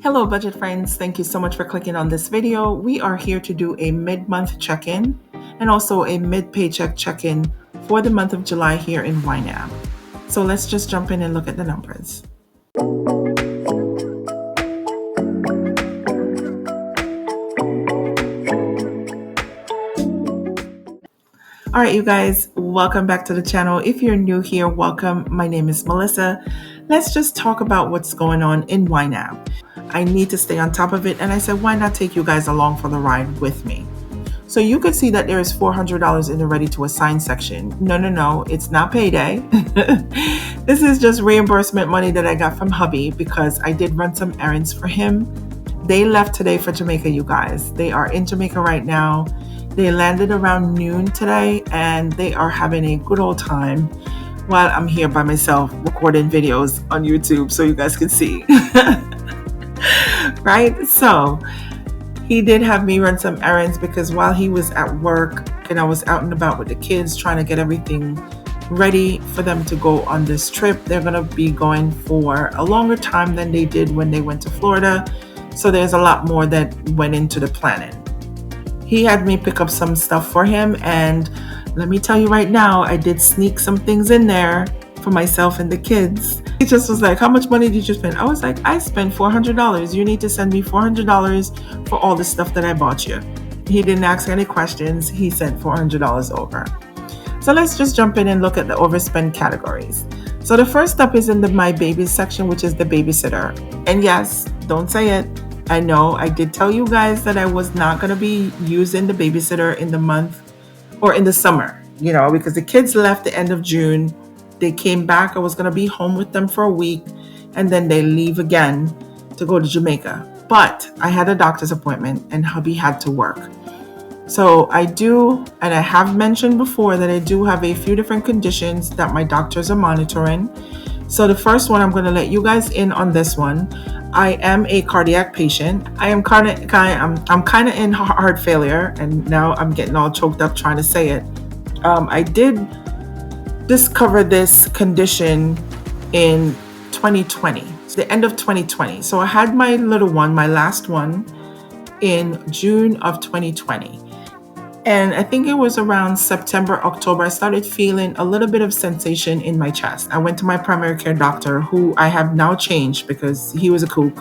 Hello, budget friends. Thank you so much for clicking on this video. We are here to do a mid-month check-in and also a mid-paycheck check-in for the month of July here in YNAB. So let's just jump in and look at the numbers. All right, you guys, welcome back to the channel. If you're new here, welcome. My name is Melissa. Let's just talk about what's going on in YNAB. I need to stay on top of it, and I said, why not take you guys along for the ride with me? So you could see that there is $400 in the ready to assign section. No, it's not payday. This is just reimbursement money that I got from hubby because I did run some errands for him. They left today for Jamaica, you guys. They are in Jamaica right now. They landed around noon today, and they are having a good old time while I'm here by myself recording videos on YouTube so you guys can see. Right? So he did have me run some errands because while he was at work and I was out and about with the kids trying to get everything ready for them to go on this trip, they're going to be going for a longer time than they did when they went to Florida. So there's a lot more that went into the planning. He had me pick up some stuff for him, and let me tell you right now, I did sneak some things in there for myself and the kids. He just was like, how much money did you spend? I was like, I spent $400. You need to send me $400 for all the stuff that I bought you. He didn't ask any questions. He sent $400 over. So let's just jump in and look at the overspend categories. So the first up is in the My Babies section, which is the babysitter. And yes, don't say it. I know I did tell you guys that I was not going to be using the babysitter in the month or in the summer, because the kids left the end of June. They came back. I was going to be home with them for a week, and then they leave again to go to Jamaica. But I had a doctor's appointment and hubby had to work. So I do, and I have mentioned before that I do have a few different conditions that my doctors are monitoring. So the first one, I'm going to let you guys in on this one. I am a cardiac patient. I'm kind of in heart failure, and now I'm getting all choked up trying to say it. I did discover this condition in 2020, the end of 2020. So I had my little one, my last one, in June of 2020. And I think it was around September, October, I started feeling a little bit of sensation in my chest. I went to my primary care doctor, who I have now changed because he was a kook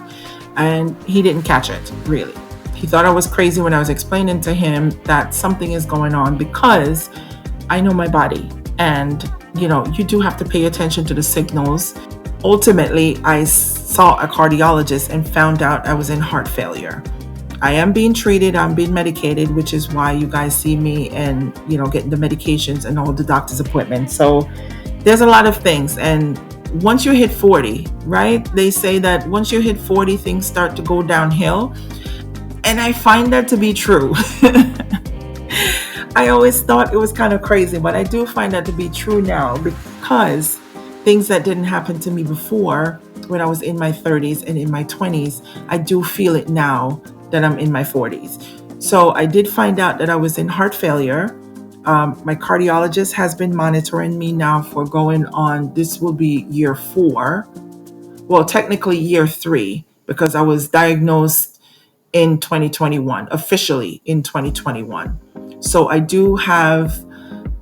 and he didn't catch it, really. He thought I was crazy when I was explaining to him that something is going on because I know my body. And, you do have to pay attention to the signals. Ultimately, I saw a cardiologist and found out I was in heart failure. I am being treated, I'm being medicated, which is why you guys see me and, getting the medications and all the doctor's appointments. So there's a lot of things. And once you hit 40, right? They say that once you hit 40, things start to go downhill. And I find that to be true. I always thought it was kind of crazy, but I do find that to be true now because things that didn't happen to me before when I was in my 30s and in my 20s, I do feel it now that I'm in my 40s. So I did find out that I was in heart failure. My cardiologist has been monitoring me now for going on, this will be year 4. Well, technically year 3, because I was diagnosed in 2021, officially in 2021. So I do have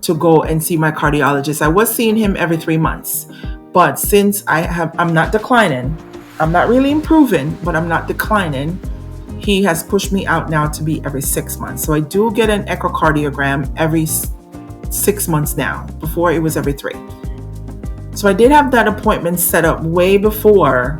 to go and see my cardiologist. I was seeing him every 3 months, but since I'm not declining, I'm not really improving, but I'm not declining. He has pushed me out now to be every 6 months. So I do get an echocardiogram every 6 months now. Before it was every 3. So I did have that appointment set up way before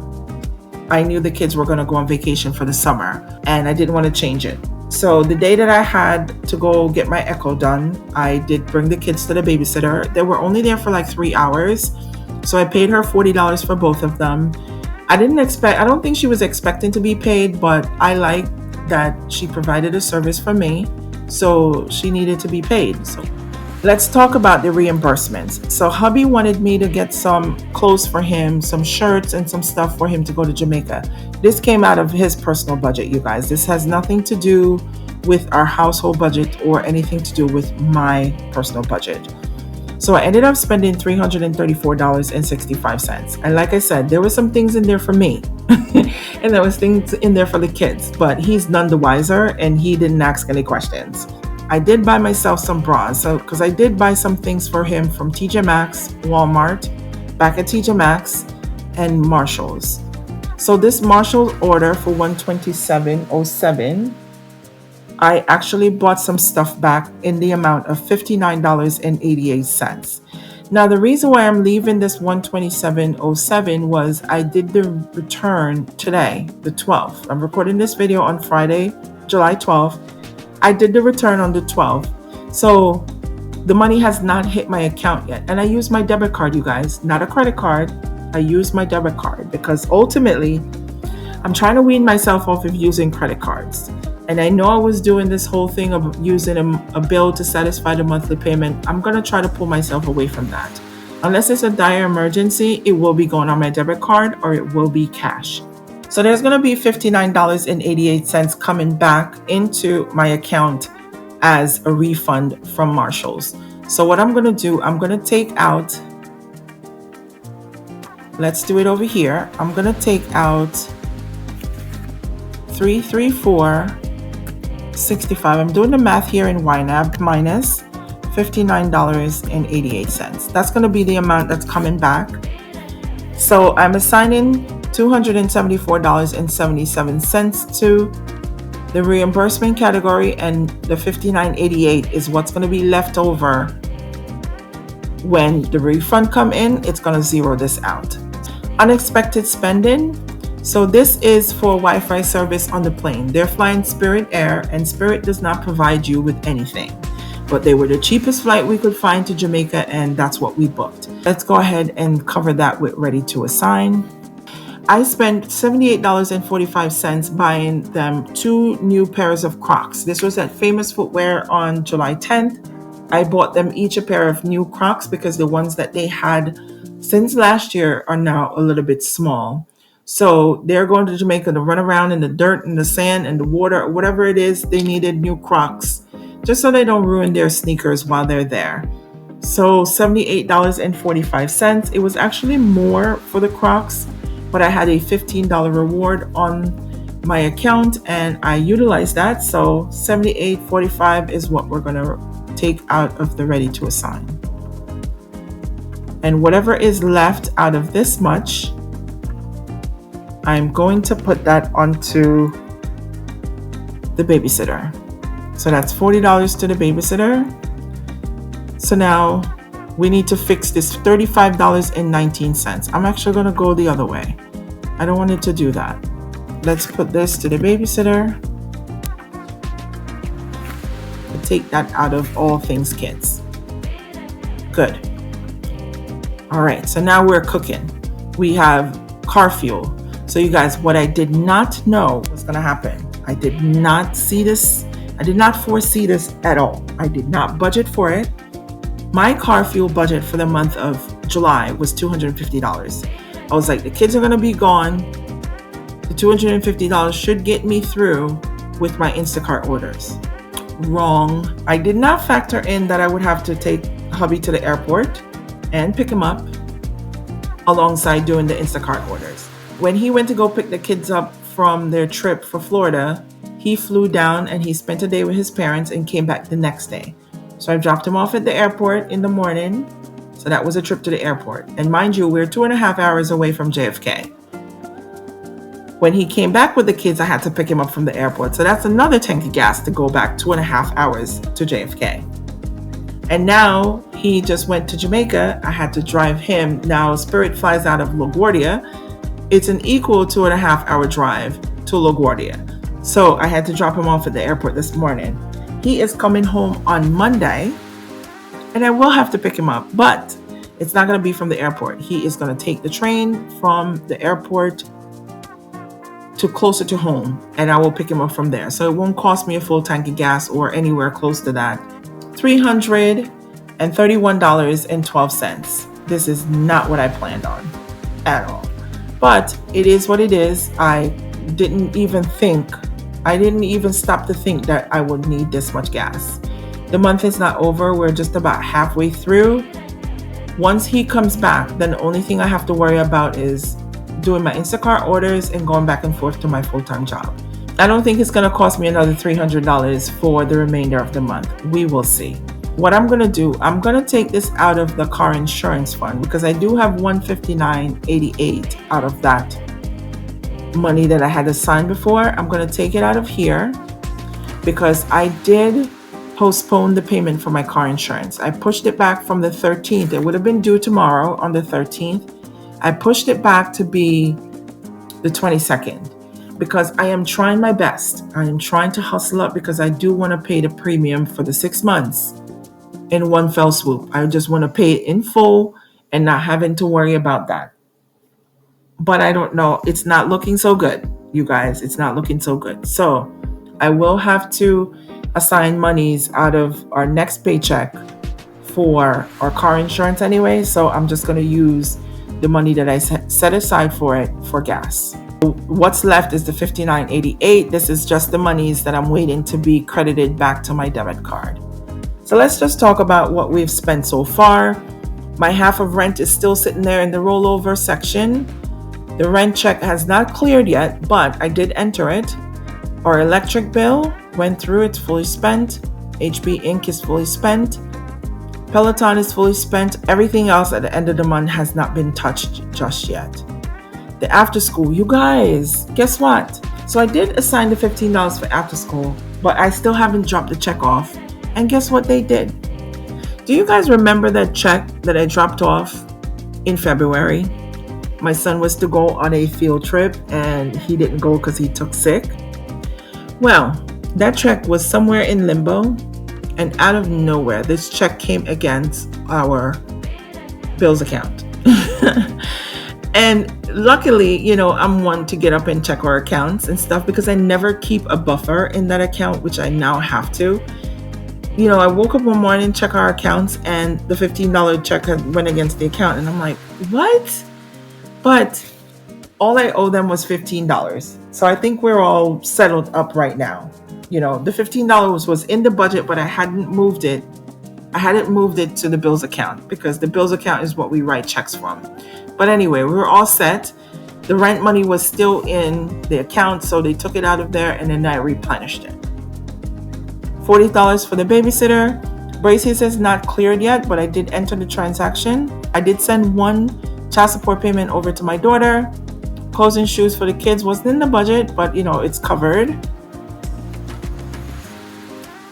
I knew the kids were going to go on vacation for the summer, and I didn't want to change it. So the day that I had to go get my echo done, I did bring the kids to the babysitter. They were only there for like 3 hours. So I paid her $40 for both of them. I don't think she was expecting to be paid, but I like that she provided a service for me, so she needed to be paid. So let's talk about the reimbursements. So hubby wanted me to get some clothes for him, some shirts and some stuff for him to go to Jamaica. This came out of his personal budget, you guys. This has nothing to do with our household budget or anything to do with my personal budget. So I ended up spending $334.65. And like I said, there were some things in there for me and there was things in there for the kids, but he's none the wiser and he didn't ask any questions. I did buy myself some bras, because I did buy some things for him from TJ Maxx, Walmart, back at TJ Maxx, and Marshalls. So this Marshall order for $127.07, I actually bought some stuff back in the amount of $59.88. Now, the reason why I'm leaving this $127.07 was I did the return today, the 12th. I'm recording this video on Friday, July 12th. I did the return on the 12th. So the money has not hit my account yet. And I use my debit card, you guys, not a credit card. I use my debit card because ultimately I'm trying to wean myself off of using credit cards. And I know I was doing this whole thing of using a bill to satisfy the monthly payment. I'm going to try to pull myself away from that. Unless it's a dire emergency, it will be going on my debit card or it will be cash. So there's going to be $59.88 coming back into my account as a refund from Marshalls. So what I'm going to do, I'm going to take out, let's do it over here. I'm going to take out 334.65. I'm doing the math here in YNAB minus $59.88. That's going to be the amount that's coming back. So I'm assigning $274.77 to the reimbursement category, and the $59.88 is what's going to be left over when the refund come in. It's going to zero this out. Unexpected spending. So this is for Wi-Fi service on the plane. They're flying Spirit Air, and Spirit does not provide you with anything. But they were the cheapest flight we could find to Jamaica, and that's what we booked. Let's go ahead and cover that with ready to assign. I spent $78.45 buying them 2 new pairs of Crocs. This was at Famous Footwear on July 10th. I bought them each a pair of new Crocs because the ones that they had since last year are now a little bit small. So they're going to Jamaica to run around in the dirt and the sand and the water, whatever it is. They needed new Crocs just so they don't ruin their sneakers while they're there. So $78.45. It was actually more for the Crocs, but I had a $15 reward on my account and I utilized that. So $78.45 is what we're going to take out of the ready to assign. And whatever is left out of this much, I'm going to put that onto the babysitter. So that's $40 to the babysitter. So now we need to fix this $35.19. I'm actually going to go the other way. I don't want it to do that. Let's put this to the babysitter. Take that out of all things kids. Good. All right, so now we're cooking. We have car fuel. So you guys, what I did not know was going to happen. I did not see this. I did not foresee this at all. I did not budget for it. My car fuel budget for the month of July was $250. I was like, the kids are going to be gone. The $250 should get me through with my Instacart orders. Wrong. I did not factor in that I would have to take hubby to the airport and pick him up alongside doing the Instacart orders. When he went to go pick the kids up from their trip for Florida, he flew down and he spent a day with his parents and came back the next day. So I dropped him off at the airport in the morning. So that was a trip to the airport. And mind you, we're 2.5 hours away from JFK. When he came back with the kids, I had to pick him up from the airport. So that's another tank of gas to go back 2.5 hours to JFK. And now he just went to Jamaica. I had to drive him. Now Spirit flies out of LaGuardia. It's an equal 2.5 hour drive to LaGuardia. So I had to drop him off at the airport this morning. He is coming home on Monday, and I will have to pick him up, but it's not going to be from the airport. He is going to take the train from the airport to closer to home, and I will pick him up from there. So it won't cost me a full tank of gas or anywhere close to that. $331.12. This is not what I planned on at all, but it is what it is. I didn't even stop to think that I would need this much gas. The month is not over. We're just about halfway through. Once he comes back, then the only thing I have to worry about is doing my Instacart orders and going back and forth to my full-time job. I don't think it's going to cost me another $300 for the remainder of the month. We will see. What I'm going to do, I'm going to take this out of the car insurance fund because I do have $159.88 out of that money that I had assigned before. I'm going to take it out of here because I did postpone the payment for my car insurance. I pushed it back from the 13th. It would have been due tomorrow on the 13th. I pushed it back to be the 22nd because I am trying my best. I am trying to hustle up because I do want to pay the premium for the 6 months in one fell swoop. I just want to pay it in full and not having to worry about that. But I don't know. It's not looking so good, you guys. It's not looking so good. So I will have to assign monies out of our next paycheck for our car insurance anyway. So I'm just going to use the money that I set aside for it for gas. What's left is the $59.88. This is just the monies that I'm waiting to be credited back to my debit card. So let's just talk about what we've spent so far. My half of rent is still sitting there in the rollover section. The rent check has not cleared yet, but I did enter it. Our electric bill went through, it's fully spent. HB Inc. is fully spent. Peloton is fully spent. Everything else at the end of the month has not been touched just yet. The after school, you guys, guess what? So I did assign the $15 for after school, but I still haven't dropped the check off. And guess what they did? Do you guys remember that check that I dropped off in February? My son was to go on a field trip and he didn't go because he took sick. Well, that check was somewhere in limbo, and out of nowhere, this check came against our bills account. And luckily, I'm one to get up and check our accounts and stuff because I never keep a buffer in that account, which I now have to. I woke up one morning, check our accounts, and the $15 check went against the account. And I'm like, what? But all I owe them was $15. So I think we're all settled up right now. The $15 was in the budget, but I hadn't moved it. I hadn't moved it to the bills account because the bills account is what we write checks from. But anyway, we were all set. The rent money was still in the account, so they took it out of there and then I replenished it. $40 for the babysitter. Braces is not cleared yet, but I did enter the transaction. I did send one child support payment over to my daughter. Clothes and shoes for the kids wasn't in the budget, but it's covered.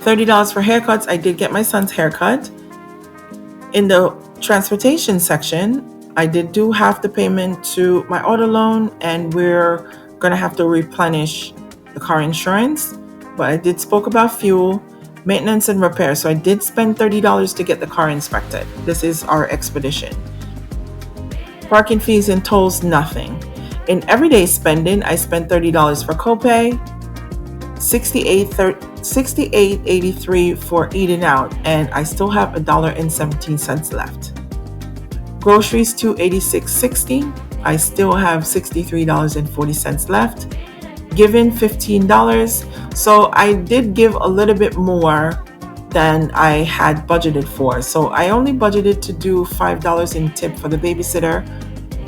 $30 for haircuts. I did get my son's haircut. In the transportation section, I did do half the payment to my auto loan, and we're going to have to replenish the car insurance. But I did spoke about fuel, maintenance, and repair. So I did spend $30 to get the car inspected. This is our expedition. Parking fees and tolls, nothing. In everyday spending, I spent $30 for copay, $68.83 for eating out, and I still have $1.17 left. Groceries, $286.60. I still have $63.40 left. Given $15. So I did give a little bit more than I had budgeted for. So I only budgeted to do $5 in tip for the babysitter.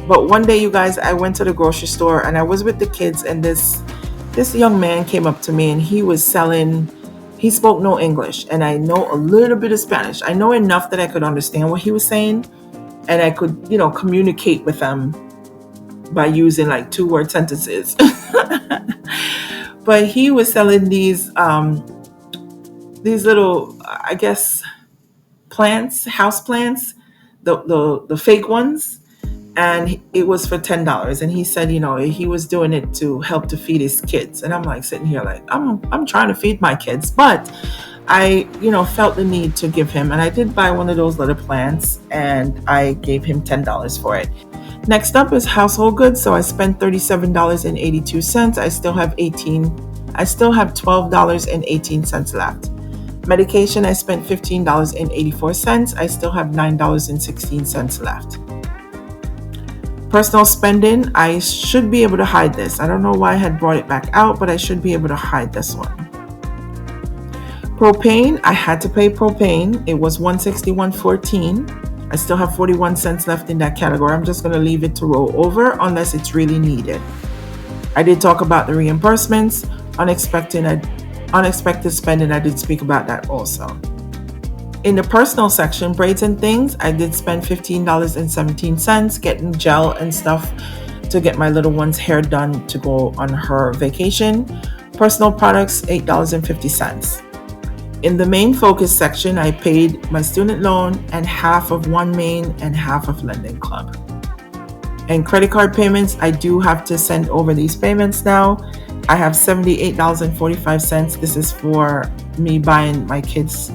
But one day, you guys, I went to the grocery store and I was with the kids, and this young man came up to me and he spoke no English, and I know a little bit of Spanish. I know enough that I could understand what he was saying, and I could, communicate with him by using like 2-word sentences. But he was selling these little, I guess, plants, house plants, the fake ones, and it was for $10. And he said, he was doing it to help to feed his kids. And I'm like sitting here like, I'm trying to feed my kids, but I, felt the need to give him, and I did buy one of those little plants, and I gave him $10 for it. Next up is household goods. So I spent $37.82. I still have $12.18 left. Medication, I spent $15.84. I still have $9.16 left. Personal spending, I should be able to hide this. I don't know why I had brought it back out, but I should be able to hide this one. Propane, I had to pay propane. It was $161.14. I still have 41 cents left in that category. I'm just going to leave it to roll over unless it's really needed. I did talk about the reimbursements, unexpected spending. I did speak about that also. In the personal section, braids and things, I did spend $15.17 getting gel and stuff to get my little one's hair done to go on her vacation. Personal products, $8.50. In the main focus section, I paid my student loan and half of One Main and half of Lending Club. And credit card payments, I do have to send over these payments now. I have $78.45. This is for me buying my kids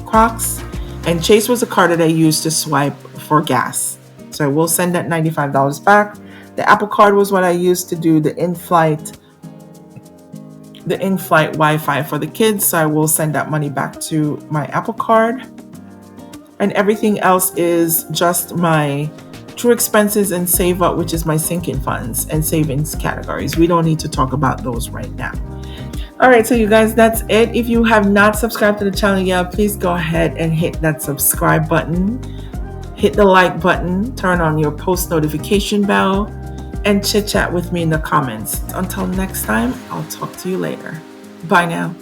Crocs. And Chase was a card that I used to swipe for gas. So I will send that $95 back. The Apple Card was what I used to do the in-flight Wi-Fi for the kids. So I will send that money back to my Apple Card. And everything else is just my true expenses and save up, which is my sinking funds and savings categories. We don't need to talk about those right now. All right, so you guys, that's it. If you have not subscribed to the channel yet, please go ahead and hit that subscribe button, hit the like button, turn on your post notification bell, and chit chat with me in the comments. Until next time, I'll talk to you later. Bye now.